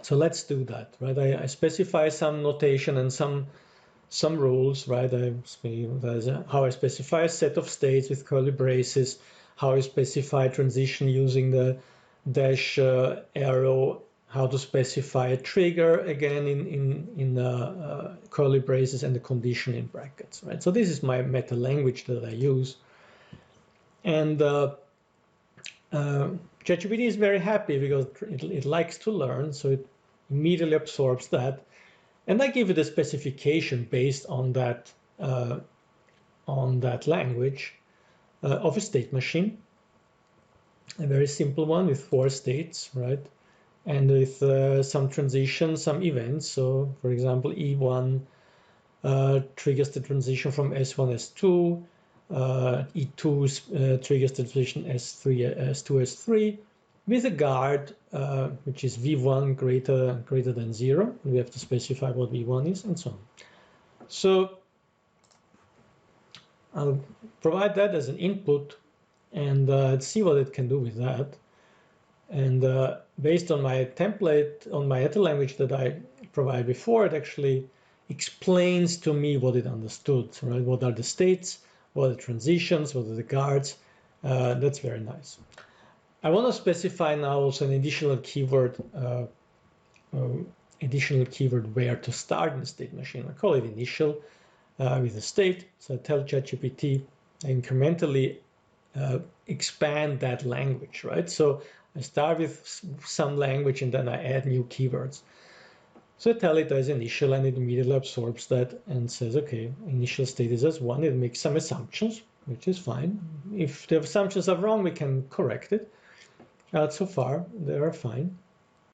So let's do that, right? I specify some notation and some rules, right? How I specify a set of states with curly braces, how I specify transition using the dash arrow, how to specify a trigger again in curly braces and the condition in brackets, right? So this is my meta language that I use. And ChatGPT is very happy because it likes to learn, so it immediately absorbs that. And I give it a specification based on that language of a state machine, a very simple one with 4 states, right? And with some transitions, some events. So, for example, E1 triggers the transition from S1 S2. E2 triggers the transition S3 S2 S3 with a guard which is V1 greater than 0. We have to specify what V1 is and so on. So I'll provide that as an input and see what it can do with that. And based on my template, on my ETL language that I provided before, it actually explains to me what it understood, right? What are the states, what are the transitions, what are the guards. That's very nice. I want to specify now also an additional keyword where to start in the state machine. I call it initial with a state. So I tell ChatGPT incrementally expand that language, right? So I start with some language and then I add new keywords. So I tell it as initial and it immediately absorbs that and says, okay, initial state is as 1. It makes some assumptions, which is fine. If the assumptions are wrong, we can correct it. So far, they are fine.